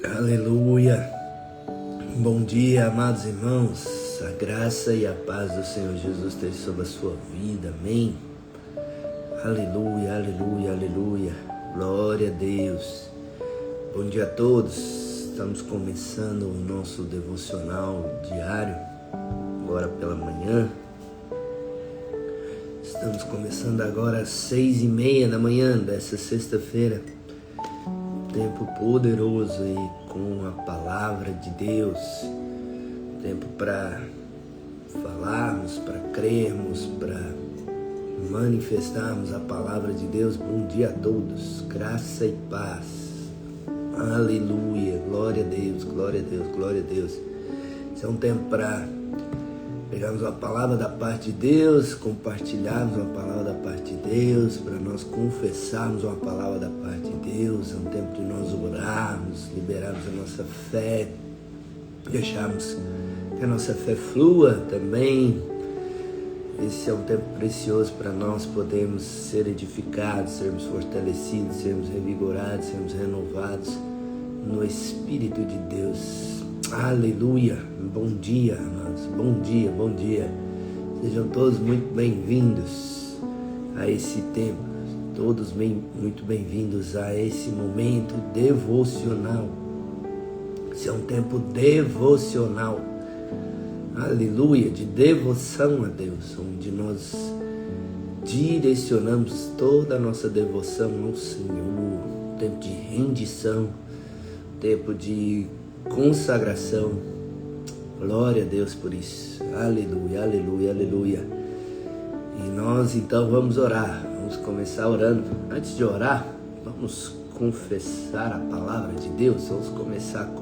Aleluia. Bom dia, amados irmãos. A graça e a paz do Senhor Jesus esteja sobre a sua vida. Amém. Aleluia, aleluia, aleluia. Glória a Deus. Bom dia a todos. Estamos começando o nosso devocional diário, agora pela manhã. Estamos começando agora às 6:30 da manhã dessa sexta-feira. Tempo poderoso aí com a palavra de Deus. Tempo para falarmos, para crermos, para manifestarmos a palavra de Deus. Bom dia a todos. Graça e paz. Aleluia. Glória a Deus, glória a Deus, glória a Deus. Esse é um tempo para pegarmos a palavra da parte de Deus, compartilharmos uma palavra da parte de Deus, para nós confessarmos uma palavra da parte de Deus. É um tempo de nós orarmos, liberarmos a nossa fé, deixarmos que a nossa fé flua também. Esse é um tempo precioso para nós podermos ser edificados, sermos fortalecidos, sermos revigorados, sermos renovados no Espírito de Deus. Aleluia. Bom dia, amados. Bom dia, bom dia. Sejam todos muito bem-vindos a esse tempo. Todos muito bem-vindos a esse momento devocional. Esse é um tempo devocional. Aleluia, de devoção a Deus, onde nós direcionamos toda a nossa devoção ao Senhor. Tempo de rendição, tempo de consagração. Glória a Deus por isso. Aleluia, aleluia, aleluia. E nós então vamos orar. Vamos começar orando. Antes de orar, vamos confessar a palavra de Deus. Vamos começar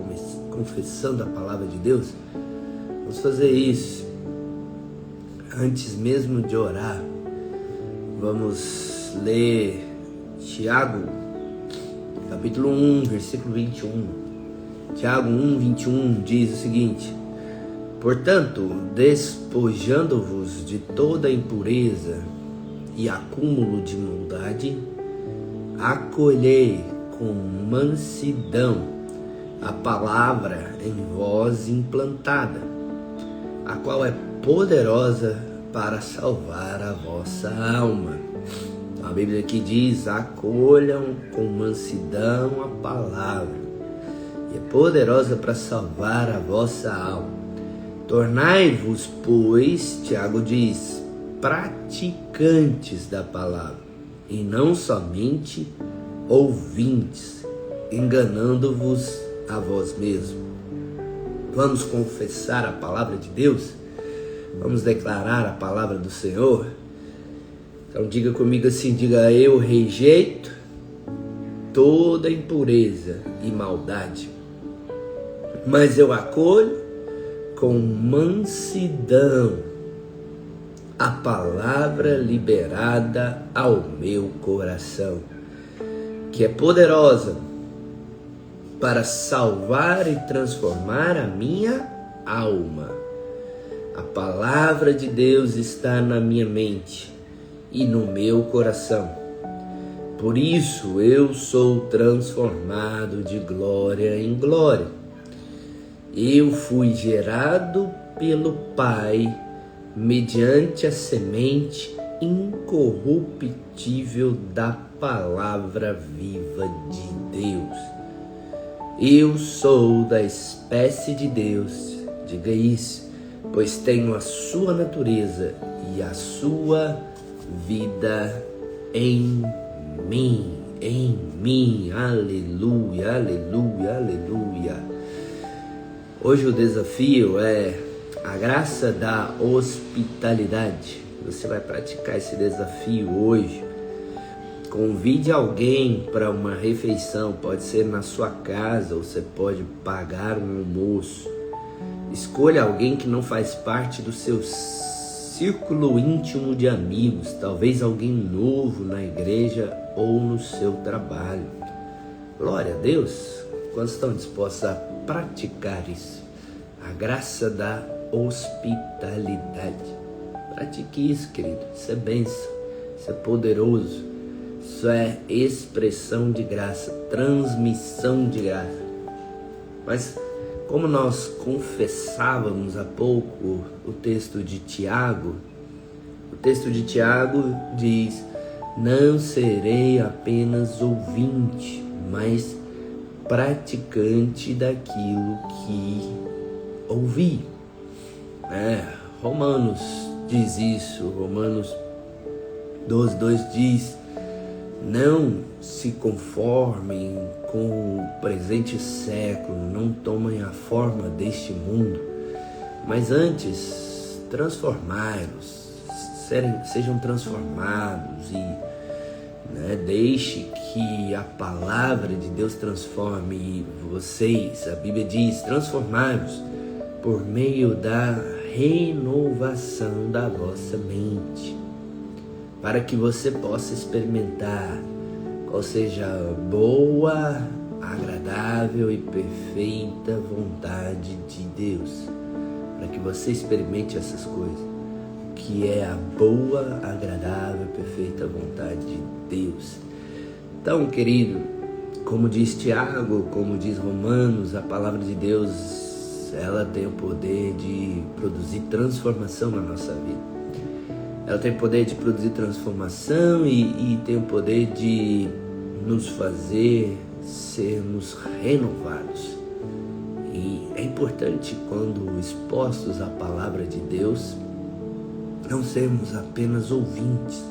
confessando a palavra de Deus. Vamos fazer isso. Antes mesmo de orar, vamos ler Tiago, capítulo 1, versículo 21. Tiago 1, 21 diz o seguinte: portanto, despojando-vos de toda impureza e acúmulo de maldade, acolhei com mansidão a palavra em vós implantada, a qual é poderosa para salvar a vossa alma. A Bíblia aqui diz: acolham com mansidão a palavra, e é poderosa para salvar a vossa alma. Tornai-vos, pois, Tiago diz, praticantes da palavra, e não somente ouvintes, enganando-vos a vós mesmos. Vamos confessar a palavra de Deus? Vamos declarar a palavra do Senhor? Então diga comigo assim, diga: eu rejeito toda impureza e maldade, mas eu acolho com mansidão a palavra liberada ao meu coração, que é poderosa para salvar e transformar a minha alma. A palavra de Deus está na minha mente e no meu coração. Por isso eu sou transformado de glória em glória. Eu fui gerado pelo Pai mediante a semente incorruptível da palavra viva de Deus. Eu sou da espécie de Deus, diga isso, pois tenho a sua natureza e a sua vida em mim, aleluia, aleluia, aleluia. Hoje o desafio é a graça da hospitalidade. Você vai praticar esse desafio hoje. Convide alguém para uma refeição, pode ser na sua casa ou você pode pagar um almoço. Escolha alguém que não faz parte do seu círculo íntimo de amigos, talvez alguém novo na igreja ou no seu trabalho. Glória a Deus! Quantos estão dispostos a praticar isso? A graça da hospitalidade. Pratique isso, querido. Isso é bênção, isso é poderoso. Isso é expressão de graça, transmissão de graça. Mas como nós confessávamos há pouco o texto de Tiago diz: não serei apenas ouvinte, mas praticante daquilo que ouvi. Romanos diz isso, Romanos 12:2 diz: não se conformem com o presente século, não tomem a forma deste mundo, mas antes transformai-los, sejam transformados e deixe que a palavra de Deus transforme vocês. A Bíblia diz: transformai-vos por meio da renovação da vossa mente, para que você possa experimentar qual seja a boa, agradável e perfeita vontade de Deus. Para que você experimente essas coisas, que é a boa, agradável e perfeita vontade de Deus. Então, querido, como diz Tiago, como diz Romanos, a palavra de Deus, ela tem o poder de produzir transformação na nossa vida. Ela tem o poder de produzir transformação e tem o poder de nos fazer sermos renovados. E é importante, quando expostos à palavra de Deus, não sermos apenas ouvintes.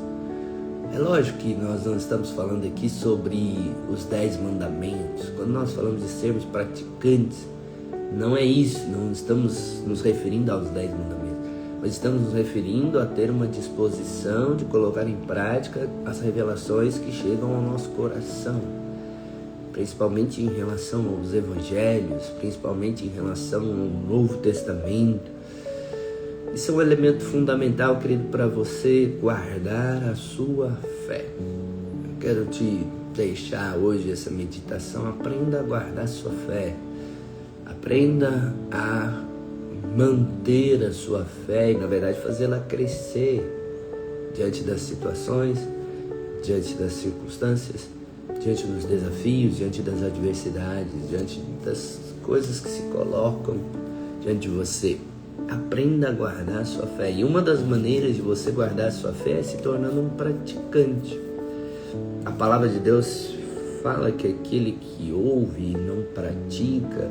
É lógico que nós não estamos falando aqui sobre os 10 mandamentos. Quando nós falamos de sermos praticantes, não é isso, não estamos nos referindo aos 10 mandamentos. Mas estamos nos referindo a ter uma disposição de colocar em prática as revelações que chegam ao nosso coração, principalmente em relação aos evangelhos, principalmente em relação ao Novo Testamento. Isso é um elemento fundamental, querido, para você guardar a sua fé. Eu quero te deixar hoje essa meditação. Aprenda a guardar a sua fé. Aprenda a manter a sua fé e, na verdade, fazê-la crescer diante das situações, diante das circunstâncias, diante dos desafios, diante das adversidades, diante das coisas que se colocam diante de você. Aprenda a guardar a sua fé. E uma das maneiras de você guardar a sua fé é se tornando um praticante. A palavra de Deus fala que aquele que ouve e não pratica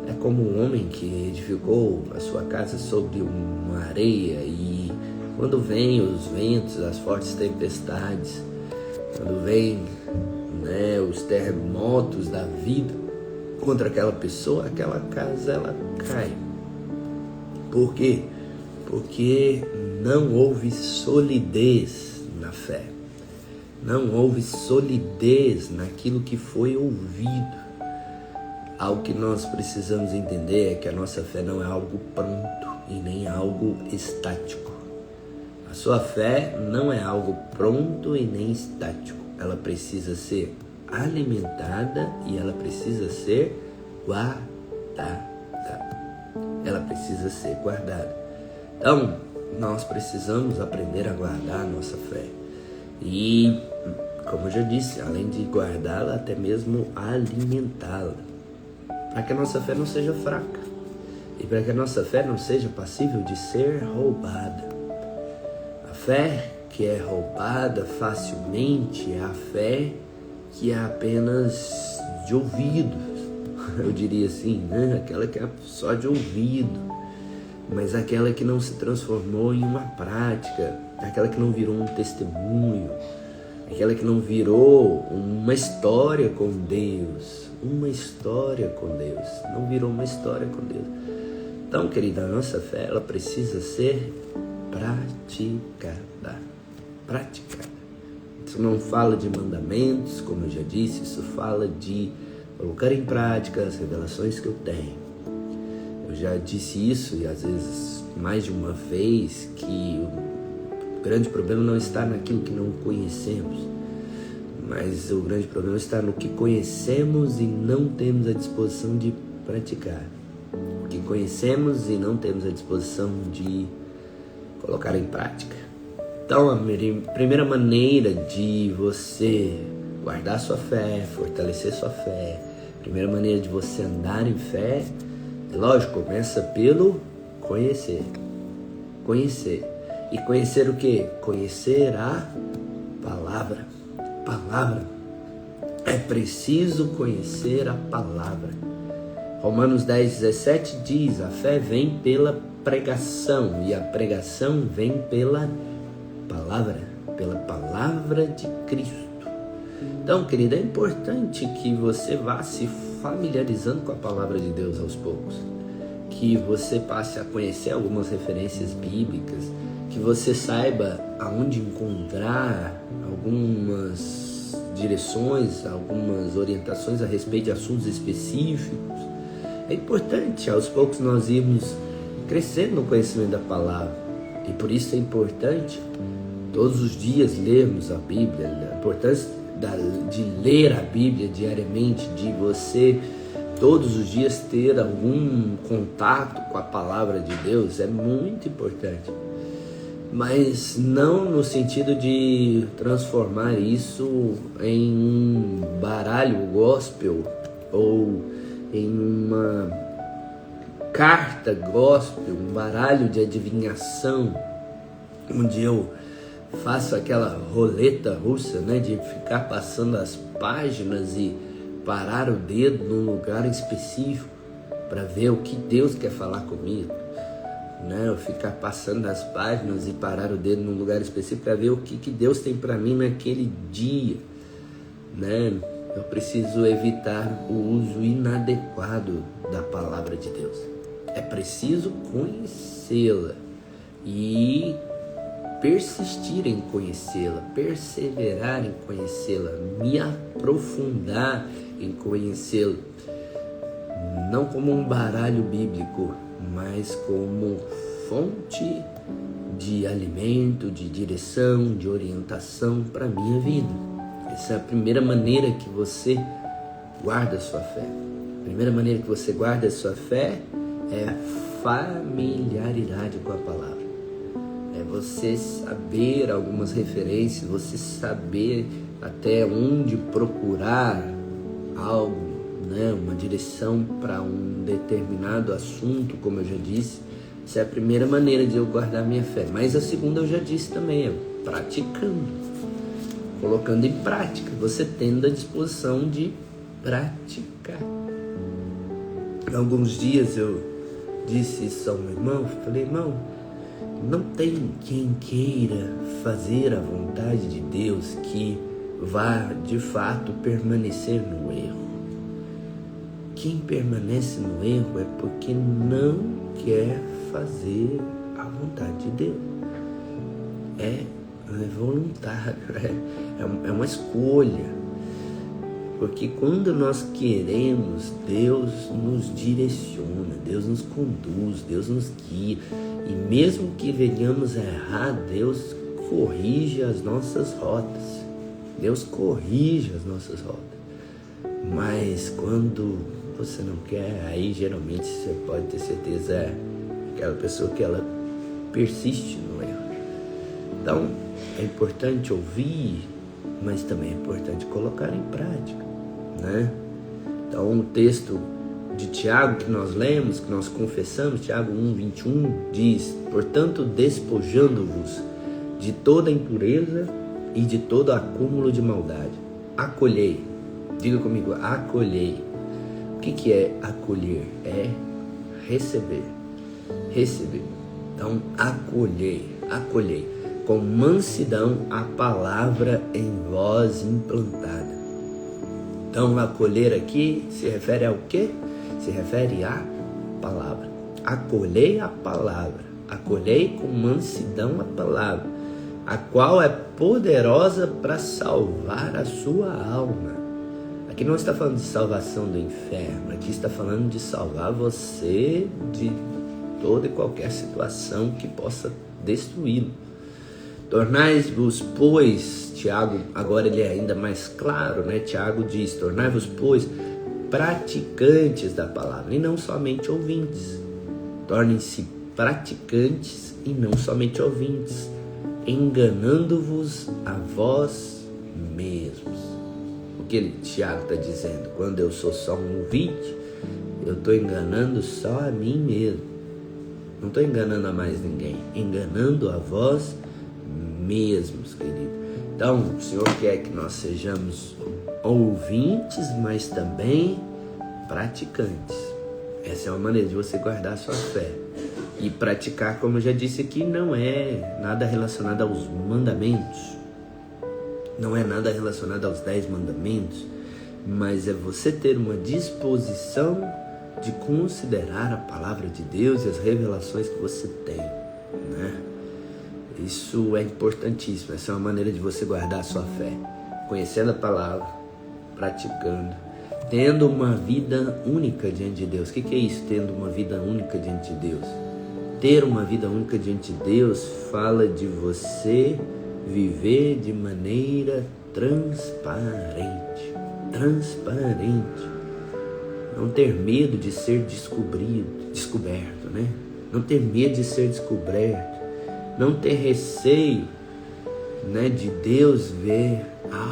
é como um homem que edificou a sua casa sobre uma areia, e quando vêm os ventos, as fortes tempestades, quando vêm os terremotos da vida contra aquela pessoa, aquela casa ela cai. Por quê? Porque não houve solidez na fé, não houve solidez naquilo que foi ouvido. Algo que nós precisamos entender é que a nossa fé não é algo pronto e nem algo estático. A sua fé não é algo pronto e nem estático. Ela precisa ser alimentada e ela precisa ser guardada. Ela precisa ser guardada. Então, nós precisamos aprender a guardar a nossa fé. E, como eu já disse, além de guardá-la, até mesmo alimentá-la, para que a nossa fé não seja fraca e para que a nossa fé não seja passível de ser roubada. A fé que é roubada facilmente é a fé que é apenas de ouvido, eu diria assim, aquela que é só de ouvido, mas aquela que não se transformou em uma prática, aquela que não virou um testemunho, aquela que não virou uma história com Deus, não virou uma história com Deus. Então, querida, a nossa fé, ela precisa ser praticada. Isso não fala de mandamentos, como eu já disse, isso fala de colocar em prática as revelações que eu tenho. Eu já disse isso, e às vezes mais de uma vez, que o grande problema não está naquilo que não conhecemos, mas o grande problema está no que conhecemos e não temos a disposição de praticar. O que conhecemos e não temos a disposição de colocar em prática. Então, a primeira maneira de você guardar sua fé, fortalecer sua fé, A primeira maneira de você andar em fé, lógico, começa pelo conhecer. Conhecer. E conhecer o quê? Conhecer a palavra. Palavra. É preciso conhecer a palavra. Romanos 10:17 diz: a fé vem pela pregação, e a pregação vem pela palavra de Cristo. Então, querida, é importante que você vá se familiarizando com a palavra de Deus aos poucos, que você passe a conhecer algumas referências bíblicas, que você saiba aonde encontrar algumas direções, algumas orientações a respeito de assuntos específicos. É importante aos poucos nós irmos crescendo no conhecimento da palavra, e por isso é importante todos os dias lermos a Bíblia. A importância de ler a Bíblia diariamente, de você todos os dias ter algum contato com a palavra de Deus, é muito importante. Mas não no sentido de transformar isso em um baralho gospel ou em uma carta gospel, um baralho de adivinhação, onde eu faço aquela roleta russa, né, de ficar passando as páginas e parar o dedo num lugar específico para ver o que Deus quer falar comigo, né? Eu ficar passando as páginas e parar o dedo num lugar específico para ver o que Deus tem para mim naquele dia, né? Eu preciso evitar o uso inadequado da palavra de Deus. É preciso conhecê-la e persistir em conhecê-la, perseverar em conhecê-la, me aprofundar em conhecê-la, não como um baralho bíblico, mas como fonte de alimento, de direção, de orientação para a minha vida. Essa é a primeira maneira que você guarda a sua fé. A primeira maneira que você guarda a sua fé é a familiaridade com a palavra. É você saber algumas referências, você saber até onde procurar algo, né? Uma direção para um determinado assunto, como eu já disse. Essa é a primeira maneira de eu guardar minha fé. Mas a segunda eu já disse também, é praticando, colocando em prática, você tendo a disposição de praticar. Alguns dias eu disse isso ao meu irmão, falei: irmão, não tem quem queira fazer a vontade de Deus que vá de fato permanecer no erro. Quem permanece no erro é porque não quer fazer a vontade de Deus. É voluntário, é uma escolha. Porque quando nós queremos, Deus nos direciona, Deus nos conduz, Deus nos guia. E mesmo que venhamos a errar, Deus corrige as nossas rotas. Deus corrige as nossas rotas. Mas quando você não quer, aí geralmente você pode ter certeza, é aquela pessoa que ela persiste no erro. Então é importante ouvir, mas também é importante colocar em prática, né? Então o texto de Tiago que nós lemos, que nós confessamos, Tiago 1:21 diz: portanto, despojando-vos de toda impureza e de todo acúmulo de maldade, acolhei. Diga comigo, acolhei. O que é acolher? É receber. Receber. Então, acolhei com mansidão a palavra em vós implantada. Então, acolher aqui se refere ao quê? Se refere à palavra. Acolhei a palavra. Acolhei com mansidão a palavra, a qual é poderosa para salvar a sua alma. Aqui não está falando de salvação do inferno, aqui está falando de salvar você de toda e qualquer situação que possa destruí-lo. Tornai-vos, pois, Tiago, agora ele é ainda mais claro, né? Tiago diz: tornai-vos, pois, praticantes da palavra e não somente ouvintes. Tornem-se praticantes e não somente ouvintes, enganando-vos a vós mesmos. O Tiago está dizendo? Quando eu sou só um ouvinte, eu estou enganando só a mim mesmo. Não estou enganando a mais ninguém, enganando a vós mesmos, querido. Então, o Senhor quer que nós sejamos ouvintes, mas também praticantes. Essa é uma maneira de você guardar a sua fé. E praticar, como eu já disse aqui, não é nada relacionado aos mandamentos. Não é nada relacionado aos 10 mandamentos. Mas é você ter uma disposição de considerar a palavra de Deus e as revelações que você tem, né? Isso é importantíssimo. Essa é uma maneira de você guardar a sua fé. Conhecendo a palavra, praticando, tendo uma vida única diante de Deus. O que é isso, tendo uma vida única diante de Deus? Ter uma vida única diante de Deus fala de você viver de maneira transparente. Transparente. Não ter medo de ser descoberto, né? Não ter medo de ser descoberto. Não ter receio, né, de Deus ver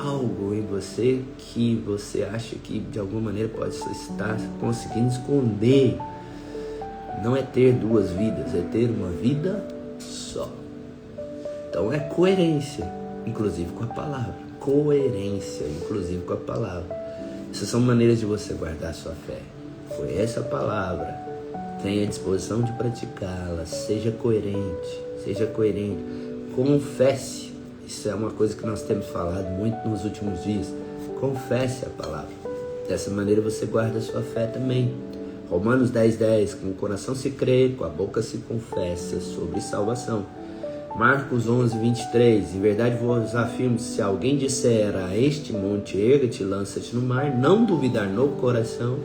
algo em você que você acha que de alguma maneira pode estar conseguindo esconder. Não é ter duas vidas, é ter uma vida só. Então é coerência, inclusive com a palavra. Coerência, inclusive com a palavra. Essas são maneiras de você guardar a sua fé. Conheça a palavra, tenha disposição de praticá-la, seja coerente, confesse. Isso é uma coisa que nós temos falado muito nos últimos dias. Confesse a palavra. Dessa maneira você guarda a sua fé também. Romanos 10:10, com o coração se crê, com a boca se confessa sobre salvação. Marcos 11:23, em verdade vos afirmo, se alguém disser a este monte, erga-te, lança-te no mar, não duvidar no coração,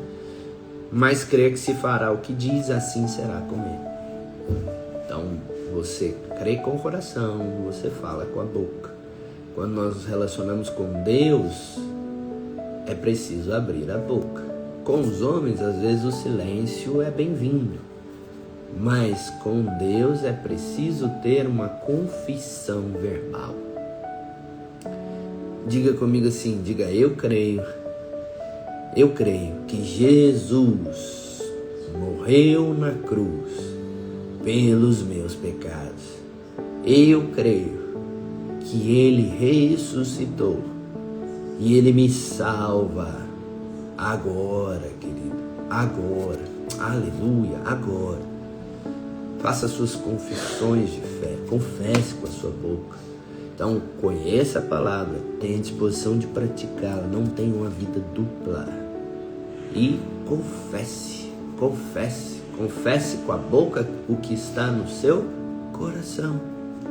mas crer que se fará o que diz, assim será com ele. Então, você crê com o coração, você fala com a boca. Quando nós nos relacionamos com Deus, é preciso abrir a boca. Com os homens, às vezes o silêncio é bem-vindo. Mas com Deus é preciso ter uma confissão verbal. Diga comigo assim, diga: eu creio que Jesus morreu na cruz pelos meus pecados. Eu creio que Ele ressuscitou e Ele me salva agora, querido, agora, aleluia, agora. Faça suas confissões de fé, confesse com a sua boca. Então, conheça a palavra, tenha disposição de praticá-la, não tenha uma vida dupla. E confesse com a boca o que está no seu coração.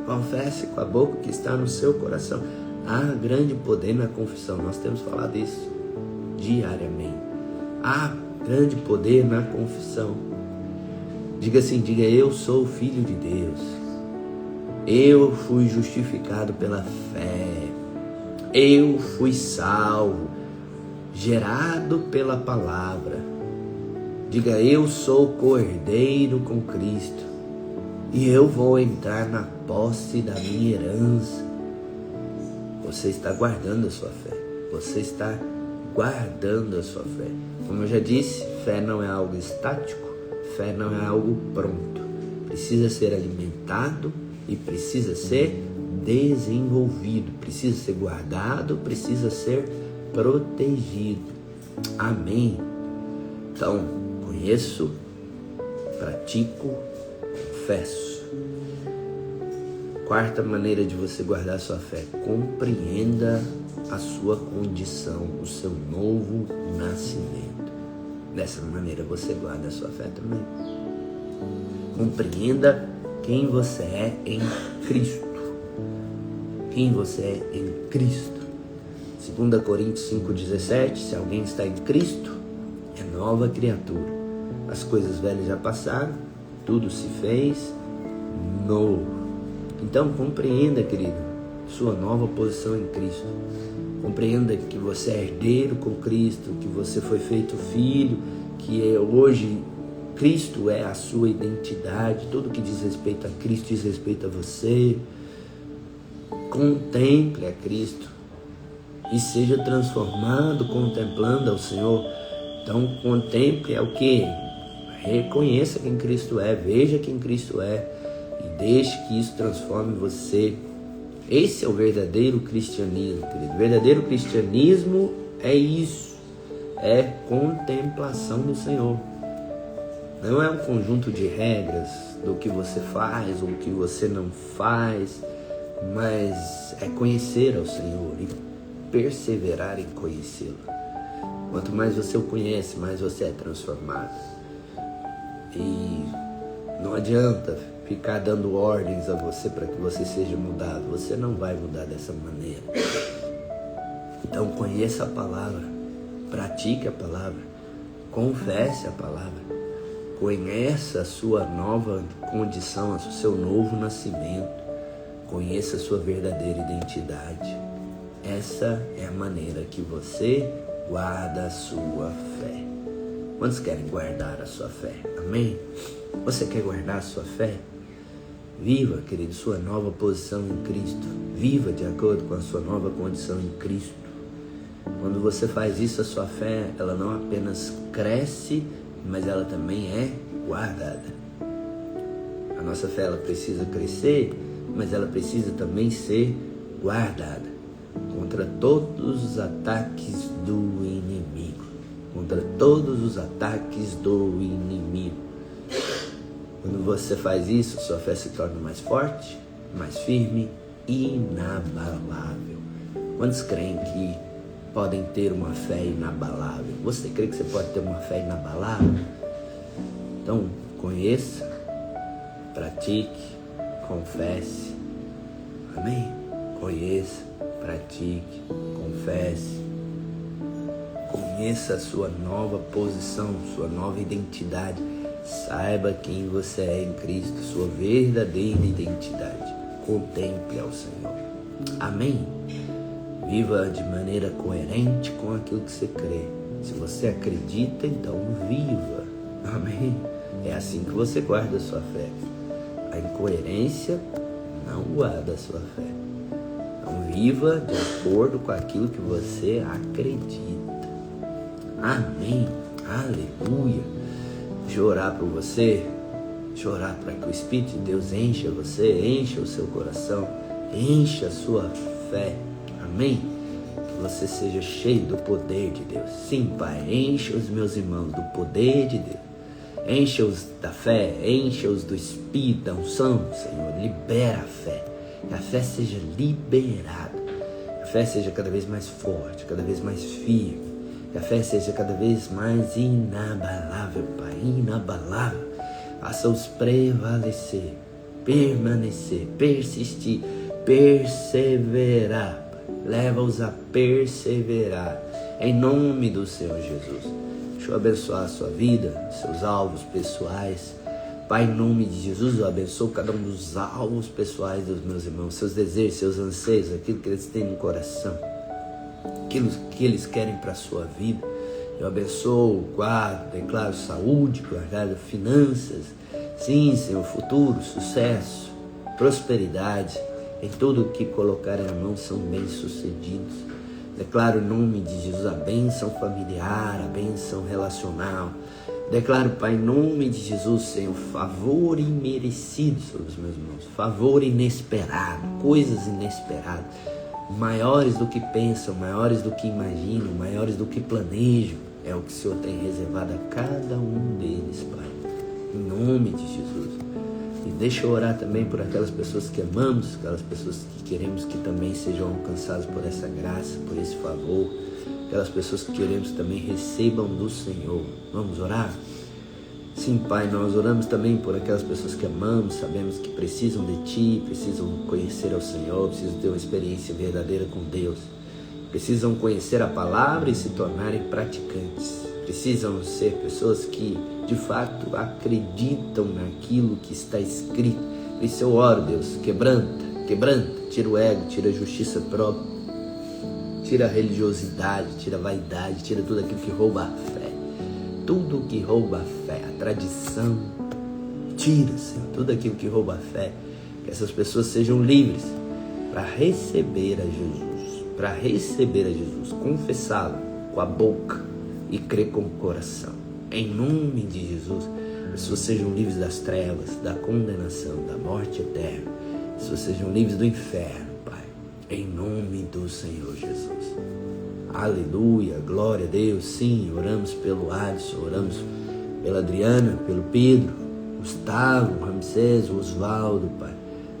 Confesse com a boca o que está no seu coração. Há grande poder na confissão, nós temos falado isso diariamente. Há grande poder na confissão. Diga assim, diga: eu sou filho de Deus. Eu fui justificado pela fé. Eu fui salvo, gerado pela palavra. Diga: eu sou cordeiro com Cristo e eu vou entrar na posse da minha herança. Você está guardando a sua fé. Você está guardando a sua fé. Como eu já disse, fé não é algo estático, fé não é algo pronto. Precisa ser alimentado e precisa ser desenvolvido, precisa ser guardado, precisa ser protegido. Amém? Então, conheço, pratico, confesso. Quarta maneira de você guardar a sua fé: compreenda a sua condição, o seu novo nascimento. Dessa maneira você guarda a sua fé também. Compreenda quem você é em Cristo. Quem você é em Cristo. 2 Coríntios 5,17, se alguém está em Cristo, é nova criatura. As coisas velhas já passaram, tudo se fez novo. Então compreenda, querido, sua nova posição em Cristo. Compreenda que você é herdeiro com Cristo, que você foi feito filho, que hoje Cristo é a sua identidade. Tudo que diz respeito a Cristo diz respeito a você. Contemple a Cristo. e seja transformado contemplando ao Senhor. Então contemple é o que? Reconheça quem Cristo é, veja quem Cristo é e deixe que isso transforme você. Esse é o verdadeiro cristianismo, querido. O verdadeiro cristianismo é isso, é contemplação do Senhor. Não é um conjunto de regras do que você faz ou o que você não faz, mas é conhecer ao Senhor e perseverar em conhecê-lo. Quanto mais você o conhece, mais você é transformado. E não adianta ficar dando ordens a você para que você seja mudado. Você não vai mudar dessa maneira. Então conheça a palavra, pratique a palavra, confesse a palavra, conheça a sua nova condição, o seu novo nascimento, conheça a sua verdadeira identidade. Essa é a maneira que você guarda a sua fé. Quantos querem guardar a sua fé? Amém? Você quer guardar a sua fé? Viva, querido, sua nova posição em Cristo. Viva de acordo com a sua nova condição em Cristo. Quando você faz isso, a sua fé, ela não apenas cresce, mas ela também é guardada. A nossa fé, ela precisa crescer, mas ela precisa também ser guardada contra todos os ataques do inimigo. Contra todos os ataques do inimigo. Quando você faz isso, sua fé se torna mais forte, mais firme e inabalável. Quantos creem que podem ter uma fé inabalável? Você crê que você pode ter uma fé inabalável? Então, conheça, pratique, confesse. Amém? Conheça, pratique, confesse. Conheça a sua nova posição, sua nova identidade. Saiba quem você é em Cristo, sua verdadeira identidade. Contemple ao Senhor. Amém? Viva de maneira coerente com aquilo que você crê. Se você acredita, então viva. Amém? É assim que você guarda a sua fé. A incoerência não guarda a sua fé. Então viva de acordo com aquilo que você acredita. Amém? Aleluia! Deixa eu orar por você. Deixa eu orar para que o Espírito de Deus encha você, encha o seu coração, encha a sua fé. Amém? Que você seja cheio do poder de Deus. Sim, Pai, encha os meus irmãos do poder de Deus. Encha-os da fé, encha-os do Espírito, da unção, Senhor. Libera a fé. Que a fé seja liberada. Que a fé seja cada vez mais forte, cada vez mais firme. Que a fé seja cada vez mais inabalável, Pai, inabalável. Faça-os prevalecer, permanecer, persistir, perseverar, Pai. Leva-os a perseverar, em nome do Senhor Jesus. Deixa eu abençoar a sua vida, seus alvos pessoais. Pai, em nome de Jesus, eu abençoo cada um dos alvos pessoais dos meus irmãos, seus desejos, seus anseios, aquilo que eles têm no coração, aquilo que eles querem para a sua vida. Eu abençoo, guardo, declaro saúde, guardado finanças, sim, Senhor, futuro, sucesso, prosperidade. Em tudo o que colocarem a mão são bem-sucedidos. Declaro em nome de Jesus a bênção familiar, a bênção relacional. Declaro, Pai, em nome de Jesus, Senhor, favor imerecido sobre os meus irmãos, favor inesperado, coisas inesperadas, maiores do que pensam, maiores do que imaginam, maiores do que planejam. É o que o Senhor tem reservado a cada um deles, Pai, em nome de Jesus. E deixa eu orar também por aquelas pessoas que amamos, aquelas pessoas que queremos que também sejam alcançadas por essa graça, por esse favor, aquelas pessoas que queremos que também recebam do Senhor. Vamos orar? Sim, Pai, nós oramos também por aquelas pessoas que amamos, sabemos que precisam de Ti, precisam conhecer ao Senhor, precisam ter uma experiência verdadeira com Deus, precisam conhecer a palavra e se tornarem praticantes, precisam ser pessoas que de fato acreditam naquilo que está escrito. Por isso eu oro, Deus, quebranta, tira o ego, tira a justiça própria, tira a religiosidade, tira a vaidade, tira tudo aquilo que rouba a fé. Tudo que rouba a fé, a tradição, tira, Senhor, tudo aquilo que rouba a fé, que essas pessoas sejam livres para receber a Jesus. para receber a Jesus, confessá-lo com a boca e crer com o coração. Em nome de Jesus, as pessoas sejam livres das trevas, da condenação, da morte eterna. As pessoas sejam livres do inferno, Pai. Em nome do Senhor Jesus. Aleluia, glória a Deus. Sim, oramos pelo Alisson, oramos pela Adriana, pelo Pedro, Gustavo, Ramsés, Osvaldo, Pai.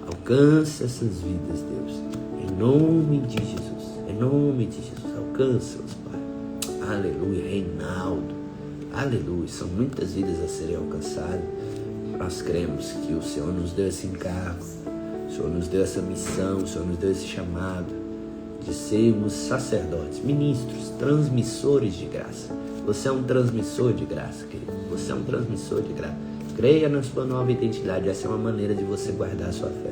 Alcança essas vidas, Deus. Em nome de Jesus. Em nome de Jesus. Alcança-os, Pai. Aleluia. Reinaldo. Aleluia. São muitas vidas a serem alcançadas. Nós cremos que o Senhor nos deu esse encargo. O Senhor nos deu essa missão. O Senhor nos deu esse chamado de sermos sacerdotes, ministros, transmissores de graça. Você é um transmissor de graça, querido. Você é um transmissor de graça. Creia na sua nova identidade. Essa é uma maneira de você guardar a sua fé.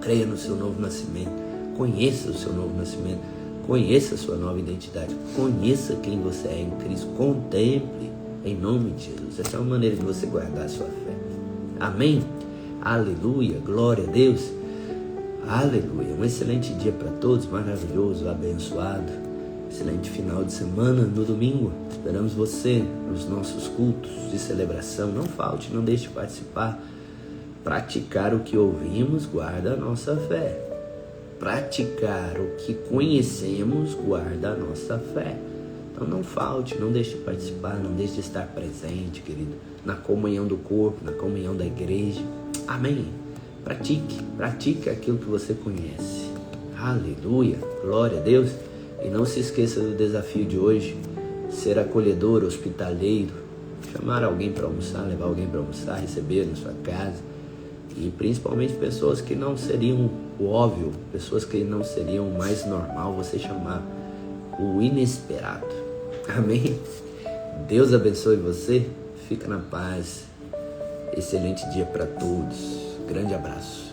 Creia no seu novo nascimento. Conheça o seu novo nascimento. Conheça a sua nova identidade. Conheça quem você é em Cristo. Contemple em nome de Jesus. Essa é uma maneira de você guardar a sua fé. Amém? Aleluia. Glória a Deus. Aleluia. Um excelente dia para todos. Maravilhoso, abençoado. Excelente final de semana no domingo. Esperamos você nos nossos cultos de celebração. Não falte, não deixe de participar. Praticar o que ouvimos guarda a nossa fé. Praticar o que conhecemos guarda a nossa fé. Então não falte, não deixe de participar, não deixe de estar presente, querido, na comunhão do corpo, na comunhão da igreja. Amém. Pratique aquilo que você conhece. Aleluia, glória a Deus. E não se esqueça do desafio de hoje, ser acolhedor, hospitaleiro, chamar alguém para almoçar, levar alguém para almoçar, receber na sua casa. E principalmente pessoas que não seriam o óbvio, pessoas que não seriam o mais normal você chamar, o inesperado. Amém? Deus abençoe você, fica na paz. Excelente dia para todos. Grande abraço.